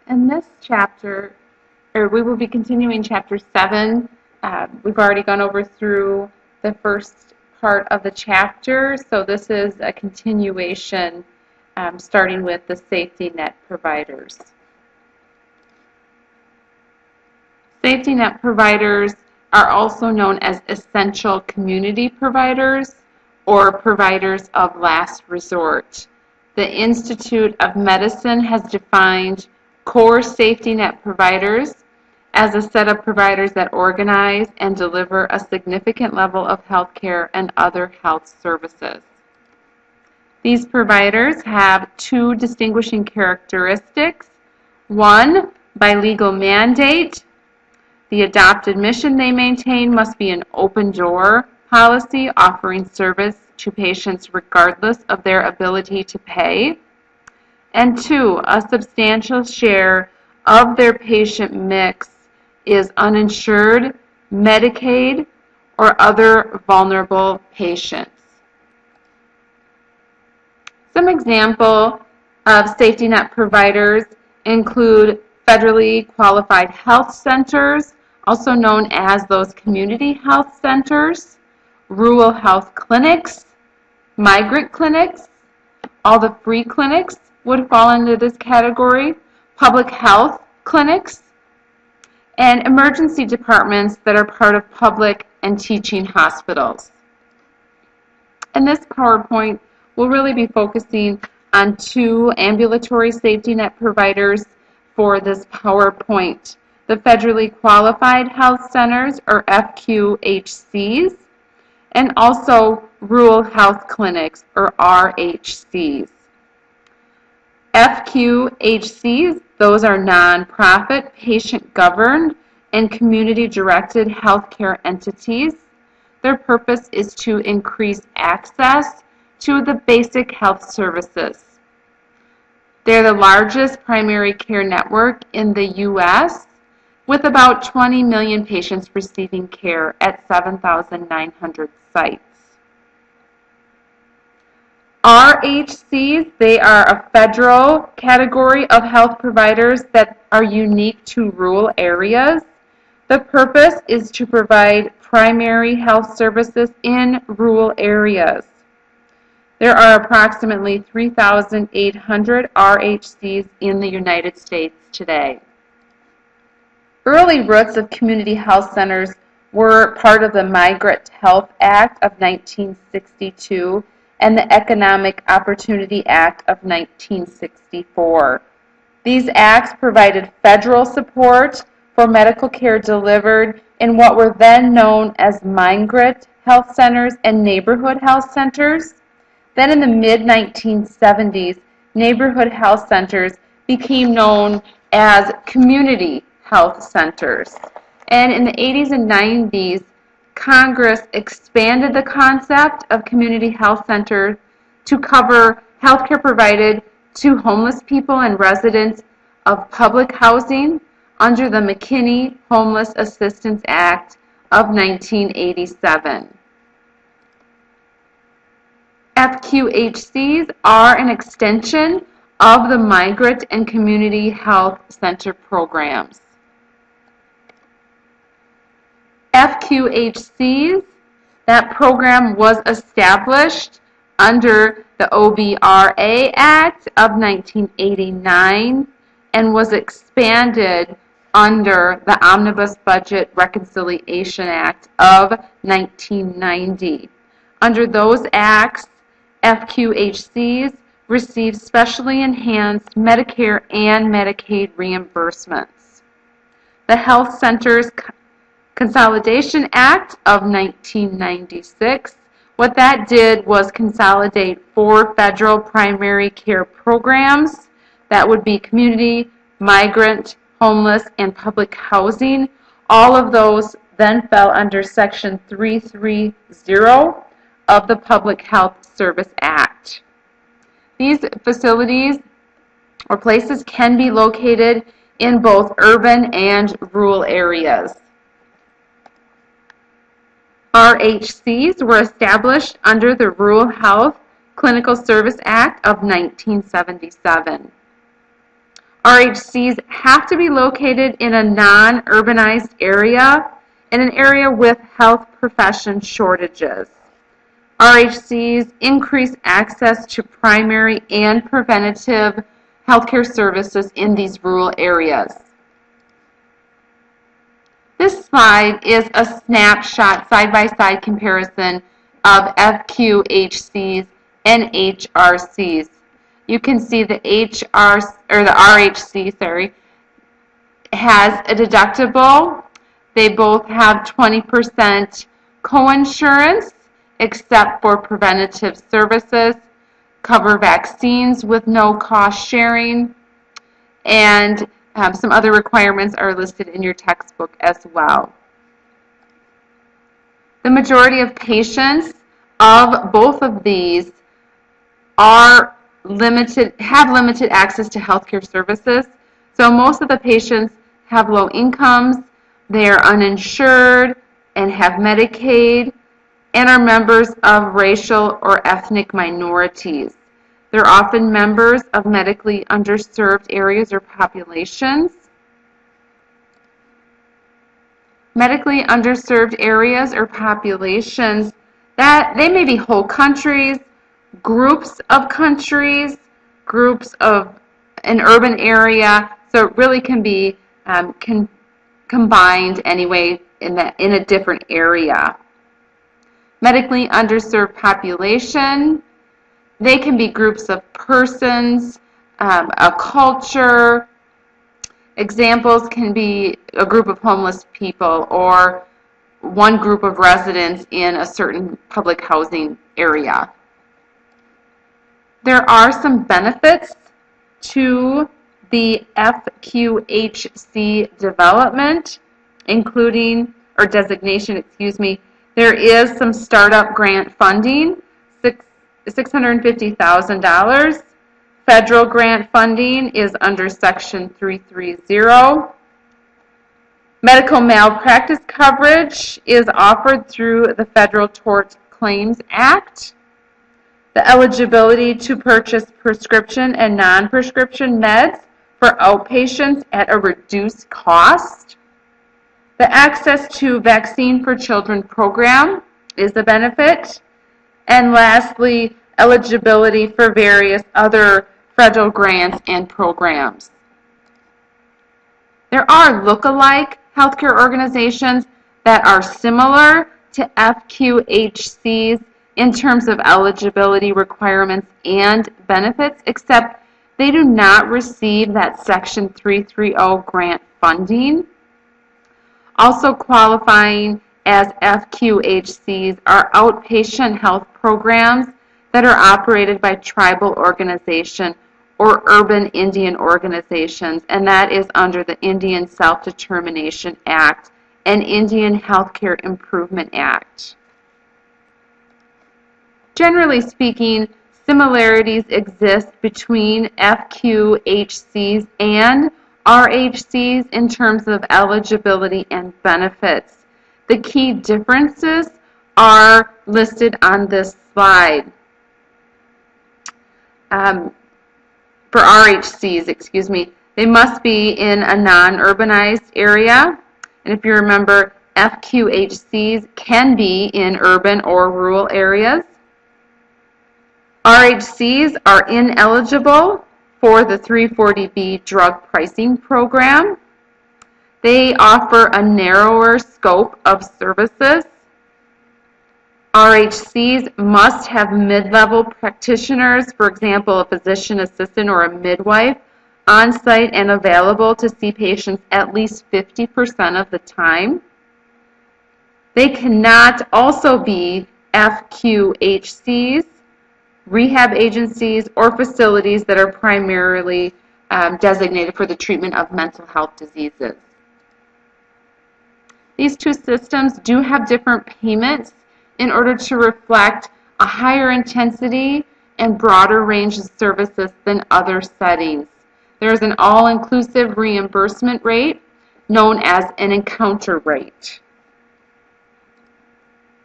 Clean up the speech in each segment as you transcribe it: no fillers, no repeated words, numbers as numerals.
In this chapter, we will be continuing Chapter 7. We've already gone over through the first part of the chapter, so this is a continuation starting with the safety net providers. Safety net providers are also known as essential community providers or providers of last resort. The Institute of Medicine has defined core safety net providers as a set of providers that organize and deliver a significant level of health care and other health services. These providers have two distinguishing characteristics. One, by legal mandate, the adopted mission they maintain must be an open door policy offering service to patients regardless of their ability to pay. And two, a substantial share of their patient mix is uninsured, Medicaid, or other vulnerable patients. Some example of safety net providers include federally qualified health centers, also known as those community health centers, rural health clinics, migrant clinics, all the free clinics would fall into this category, public health clinics, and emergency departments that are part of public and teaching hospitals. In this PowerPoint, we'll really be focusing on two ambulatory safety net providers for this PowerPoint. The federally qualified health centers, or FQHCs, and also rural health clinics, or RHCs. FQHCs, those are nonprofit, patient-governed, and community-directed healthcare entities. Their purpose is to increase access to the basic health services. They're the largest primary care network in the U.S., with about 20 million patients receiving care at 7,900 sites. RHCs, they are a federal category of health providers that are unique to rural areas. The purpose is to provide primary health services in rural areas. There are approximately 3,800 RHCs in the United States today. Early roots of community health centers were part of the Migrant Health Act of 1962 and the Economic Opportunity Act of 1964. These acts provided federal support for medical care delivered in what were then known as migrant health centers and neighborhood health centers. Then in the mid-1970s, neighborhood health centers became known as community health centers. And in the 80s and 90s, Congress expanded the concept of community health centers to cover health care provided to homeless people and residents of public housing under the McKinney Homeless Assistance Act of 1987. FQHCs are an extension of the migrant and community health center programs. FQHCs, that program was established under the OBRA Act of 1989 and was expanded under the Omnibus Budget Reconciliation Act of 1990. Under those acts, FQHCs receive specially enhanced Medicare and Medicaid reimbursements. The Health Centers Consolidation Act of 1996, what that did was consolidate 4 federal primary care programs that would be community, migrant, homeless, and public housing. All of those then fell under Section 330 of the Public Health Service Act. These facilities or places can be located in both urban and rural areas. RHCs were established under the Rural Health Clinical Service Act of 1977. RHCs have to be located in a non-urbanized area, in an area with health profession shortages. RHCs increase access to primary and preventative healthcare services in these rural areas. This slide is a snapshot, side-by-side comparison of FQHCs and HRCs. You can see the RHC, has a deductible. They both have 20% coinsurance, except for preventative services, cover vaccines with no cost sharing, and some other requirements are listed in your textbook as well. The majority of patients of both of these have limited access to healthcare services. So most of the patients have low incomes, they are uninsured and have Medicaid, and are members of racial or ethnic minorities. They're often members of medically underserved areas or populations. Medically underserved areas or populations, that they may be whole countries, groups of countries, groups of an urban area, so it really can be combined anyway in a different area. Medically underserved population, they can be groups of persons, a culture. Examples can be a group of homeless people or one group of residents in a certain public housing area. There are some benefits to the FQHC development, including, or designation, excuse me. There is some startup grant funding, $650,000. Federal grant funding is under Section 330. Medical malpractice coverage is offered through the Federal Tort Claims Act. The eligibility to purchase prescription and non-prescription meds for outpatients at a reduced cost. The Access to Vaccine for Children program is a benefit. And lastly, eligibility for various other federal grants and programs. There are look-alike healthcare organizations that are similar to FQHCs in terms of eligibility requirements and benefits, except they do not receive that Section 330 grant funding. Also qualifying as FQHCs are outpatient health programs that are operated by tribal organization or urban Indian organizations, and that is under the Indian Self-Determination Act and Indian Healthcare Improvement Act. Generally speaking, similarities exist between FQHCs and RHCs in terms of eligibility and benefits. The key differences are listed on this slide. For RHCs, they must be in a non-urbanized area. And if you remember, FQHCs can be in urban or rural areas. RHCs are ineligible for the 340B drug pricing program. They offer a narrower scope of services. RHCs must have mid-level practitioners, for example, a physician assistant or a midwife, on-site and available to see patients at least 50% of the time. They cannot also be FQHCs, rehab agencies, or facilities that are primarily designated for the treatment of mental health diseases. These two systems do have different payments in order to reflect a higher intensity and broader range of services than other settings. There is an all-inclusive reimbursement rate known as an encounter rate.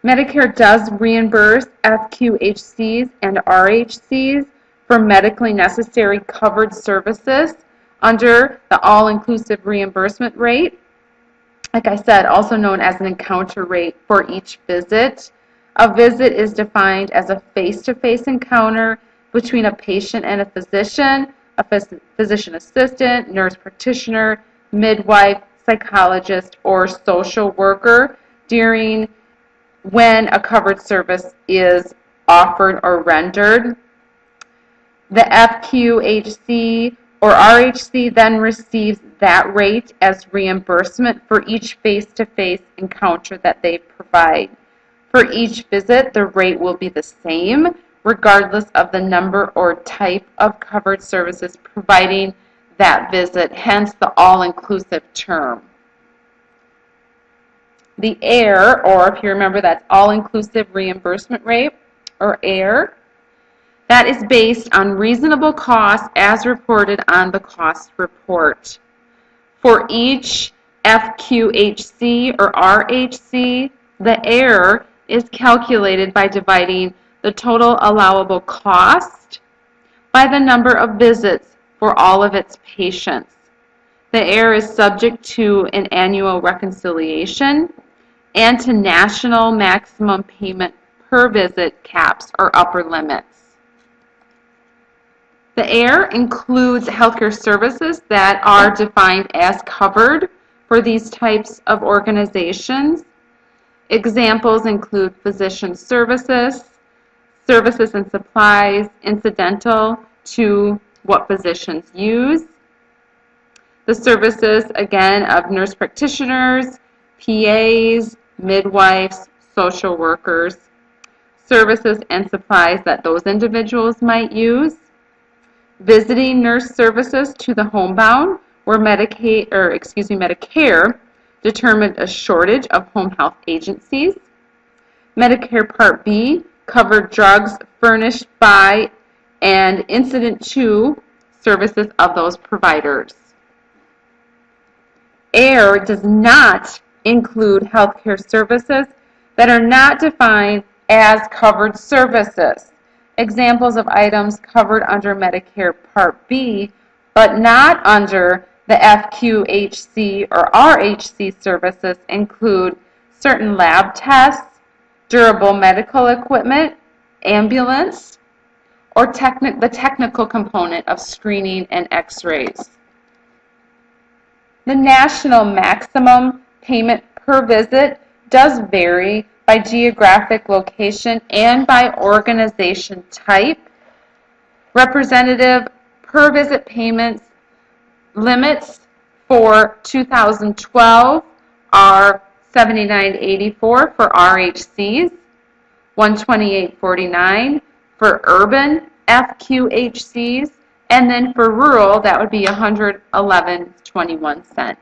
Medicare does reimburse FQHCs and RHCs for medically necessary covered services under the all-inclusive reimbursement rate. Like I said, also known as an encounter rate for each visit. A visit is defined as a face-to-face encounter between a patient and a physician physician assistant, nurse practitioner, midwife, psychologist, or social worker during when a covered service is offered or rendered. The FQHC or RHC then receives that rate as reimbursement for each face-to-face encounter that they provide. For each visit, the rate will be the same, regardless of the number or type of covered services providing that visit, hence the all-inclusive term. The AIR, or if you remember, that's all-inclusive reimbursement rate, or AIR, that is based on reasonable cost as reported on the cost report. For each FQHC or RHC, the AIR is calculated by dividing the total allowable cost by the number of visits for all of its patients. The AIR is subject to an annual reconciliation and to national maximum payment per visit caps or upper limits. The AIR includes healthcare services that are defined as covered for these types of organizations. Examples include physician services, services and supplies incidental to what physicians use, the services, again, of nurse practitioners, PAs, midwives, social workers, services and supplies that those individuals might use, visiting nurse services to the homebound, where Medicare determined a shortage of home health agencies. Medicare Part B covered drugs furnished by and incident to services of those providers. AIR does not include healthcare services that are not defined as covered services. Examples of items covered under Medicare Part B, but not under the FQHC or RHC services include certain lab tests, durable medical equipment, ambulance, or the technical component of screening and x-rays. The national maximum payment per visit does vary by geographic location and by organization type. Representative per visit payments limits for 2012 are $79.84 for RHCs, $128.49 for urban FQHCs, and then for rural that would be $111.21.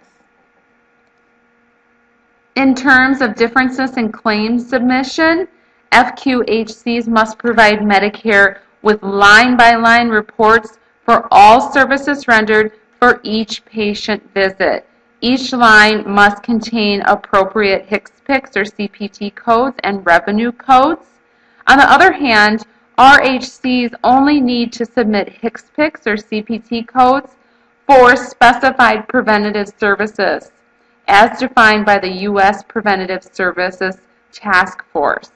In terms of differences in claims submission, FQHCs must provide Medicare with line-by-line reports for all services rendered for each patient visit. Each line must contain appropriate HCPCS or CPT codes and revenue codes. On the other hand, RHCs only need to submit HCPCS or CPT codes for specified preventative services, as defined by the U.S. Preventative Services Task Force.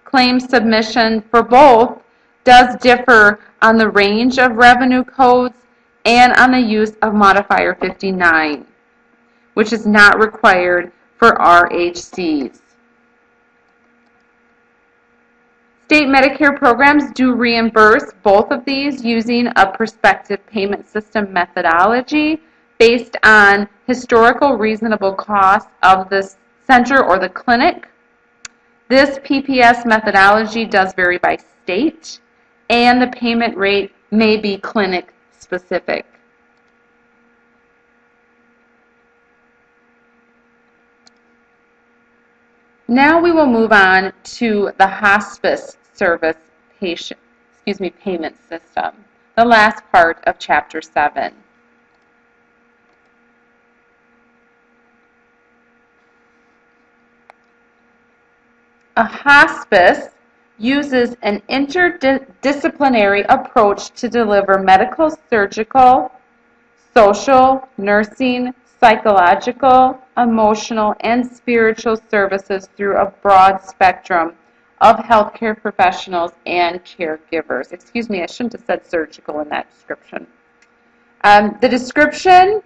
Claim submission for both does differ on the range of revenue codes and on the use of modifier 59, which is not required for RHCs. State Medicare programs do reimburse both of these using a prospective payment system methodology based on historical reasonable cost of the center or the clinic. This PPS methodology does vary by state, and the payment rate may be clinic specific. Now we will move on to the hospice service payment system, the last part of Chapter 7. A hospice uses an interdisciplinary approach to deliver medical, surgical, social, nursing, psychological, emotional, and spiritual services through a broad spectrum of healthcare professionals and caregivers. Excuse me, I shouldn't have said surgical in that description. The description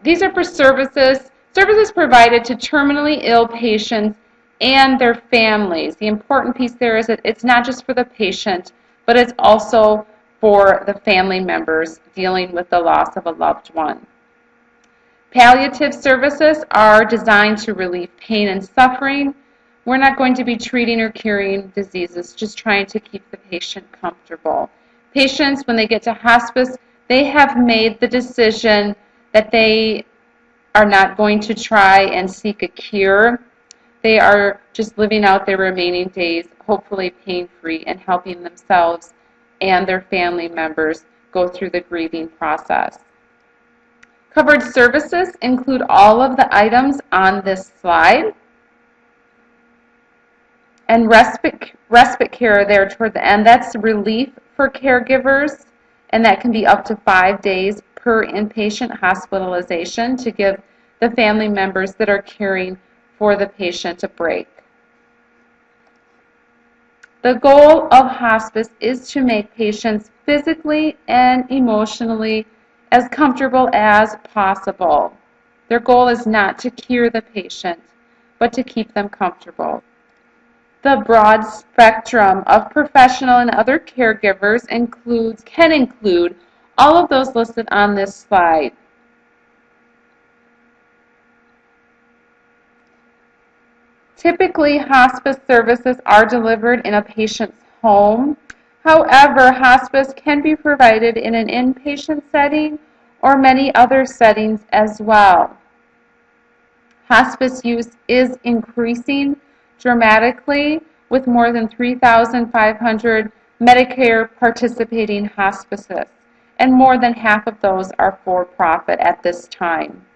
these are for services provided to terminally ill patients and their families. The important piece there is that it's not just for the patient, but it's also for the family members dealing with the loss of a loved one. Palliative services are designed to relieve pain and suffering. We're not going to be treating or curing diseases, just trying to keep the patient comfortable. Patients, when they get to hospice, they have made the decision that they are not going to try and seek a cure. They are just living out their remaining days, hopefully pain-free, and helping themselves and their family members go through the grieving process. Covered services include all of the items on this slide. And respite care there toward the end, that's relief for caregivers, and that can be up to 5 days per inpatient hospitalization to give the family members that are caring for the patient a break. The goal of hospice is to make patients physically and emotionally as comfortable as possible. Their goal is not to cure the patient, but to keep them comfortable. The broad spectrum of professional and other caregivers can include all of those listed on this slide. Typically, hospice services are delivered in a patient's home. However, hospice can be provided in an inpatient setting or many other settings as well. Hospice use is increasing dramatically with more than 3,500 Medicare participating hospices, and more than half of those are for-profit at this time.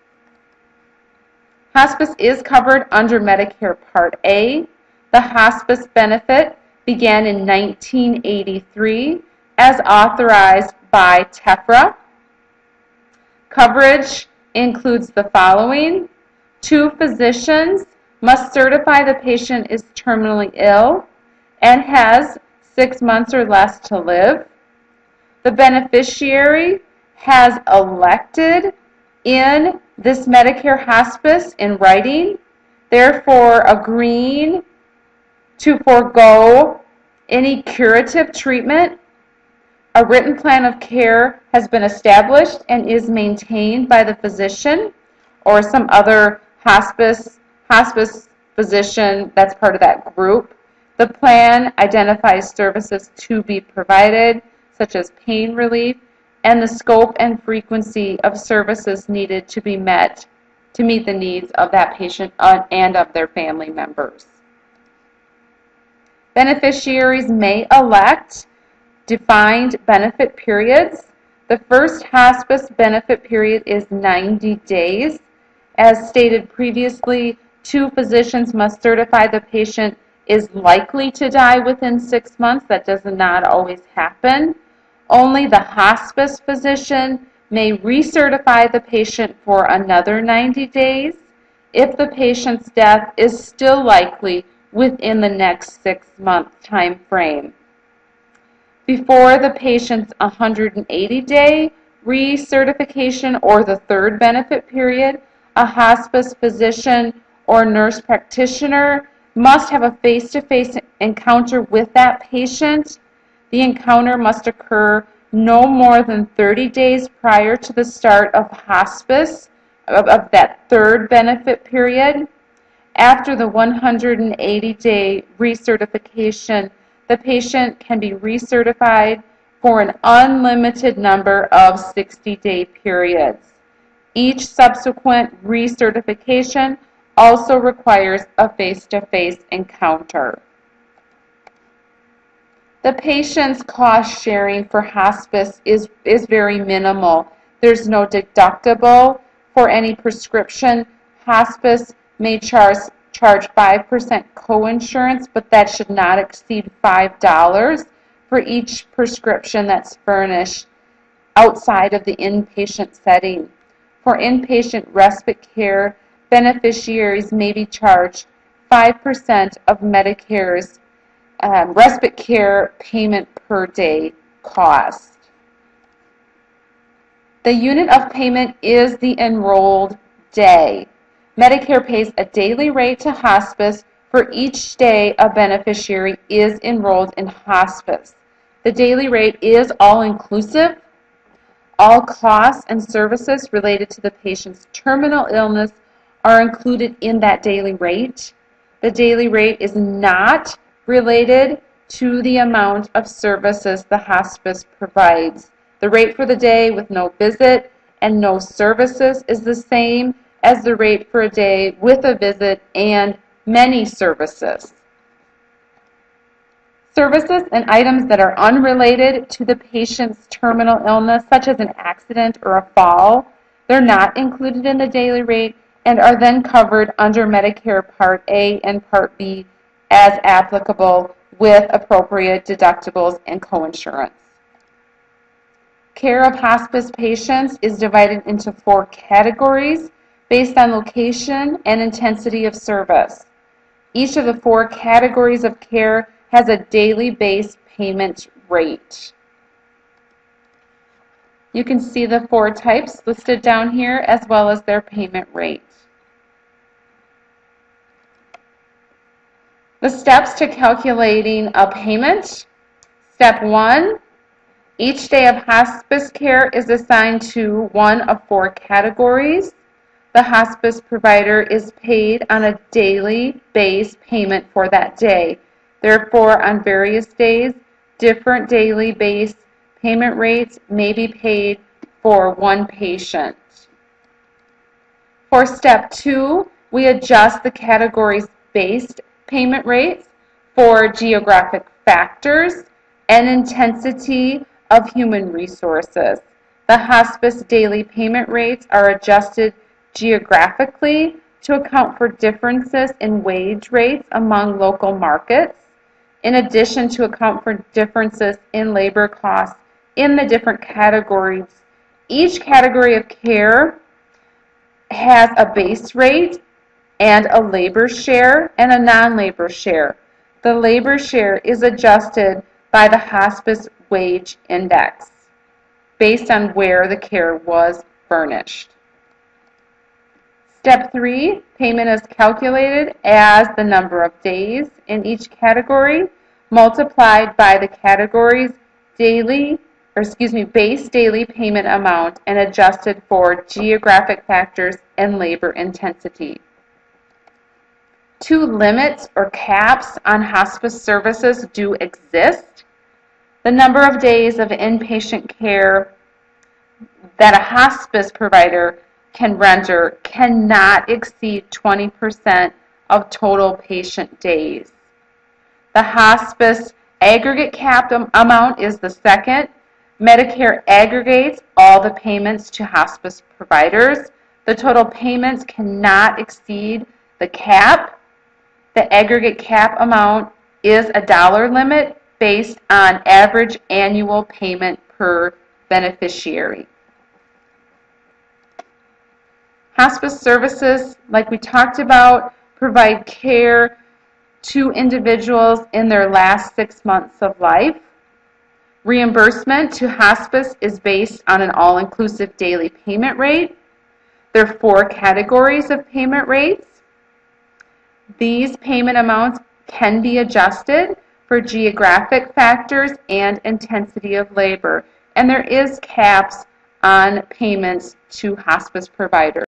Hospice is covered under Medicare Part A. The hospice benefit began in 1983 as authorized by TEFRA. Coverage includes the following. 2 physicians must certify the patient is terminally ill and has 6 months or less to live. The beneficiary has elected in this Medicare hospice in writing, therefore agreeing to forego any curative treatment. A written plan of care has been established and is maintained by the physician or some other hospice physician that's part of that group. The plan identifies services to be provided, such as pain relief, and the scope and frequency of services needed to be met to meet the needs of that patient and of their family members. Beneficiaries may elect defined benefit periods. The first hospice benefit period is 90 days. As stated previously, 2 physicians must certify the patient is likely to die within 6 months. That does not always happen. Only the hospice physician may recertify the patient for another 90 days if the patient's death is still likely within the next 6-month time frame. Before the patient's 180-day recertification or the third benefit period, a hospice physician or nurse practitioner must have a face-to-face encounter with that patient. The encounter must occur no more than 30 days prior to the start of hospice of that third benefit period. After the 180-day recertification, the patient can be recertified for an unlimited number of 60-day periods. Each subsequent recertification also requires a face-to-face encounter. The patient's cost sharing for hospice is very minimal. There's no deductible for any prescription. Hospice may charge 5% coinsurance, but that should not exceed $5 for each prescription that's furnished. outside of the inpatient setting. For inpatient respite care, beneficiaries may be charged 5% of Medicare's respite care payment per day cost. The unit of payment is the enrolled day. Medicare pays a daily rate to hospice for each day a beneficiary is enrolled in hospice. The daily rate is all-inclusive. All costs and services related to the patient's terminal illness are included in that daily rate. The daily rate is not related to the amount of services the hospice provides. The rate for the day with no visit and no services is the same as the rate for a day with a visit and many services. Services and items that are unrelated to the patient's terminal illness, such as an accident or a fall, they're not included in the daily rate and are then covered under Medicare Part A and Part B as applicable with appropriate deductibles and coinsurance. Care of hospice patients is divided into 4 categories based on location and intensity of service. Each of the 4 categories of care has a daily base payment rate. You can see the 4 types listed down here as well as their payment rate. The steps to calculating a payment. Step 1. Each day of hospice care is assigned to one of 4 categories. The hospice provider is paid on a daily base payment for that day. Therefore, on various days, different daily base payment rates may be paid for one patient. For step 2, we adjust the categories based payment rates for geographic factors and intensity of human resources. The hospice daily payment rates are adjusted geographically to account for differences in wage rates among local markets, in addition to account for differences in labor costs in the different categories. Each category of care has a base rate and a labor share and a non-labor share. The labor share is adjusted by the hospice wage index based on where the care was furnished. Step 3, payment is calculated as the number of days in each category multiplied by the category's base daily payment amount and adjusted for geographic factors and labor intensity. 2 limits or caps on hospice services do exist. The number of days of inpatient care that a hospice provider can render cannot exceed 20% of total patient days. The hospice aggregate capped amount is the second. Medicare aggregates all the payments to hospice providers. The total payments cannot exceed the cap. The aggregate cap amount is a dollar limit based on average annual payment per beneficiary. Hospice services, like we talked about, provide care to individuals in their last 6 months of life. Reimbursement to hospice is based on an all-inclusive daily payment rate. There are 4 categories of payment rates. These payment amounts can be adjusted for geographic factors and intensity of labor, and there is caps on payments to hospice providers.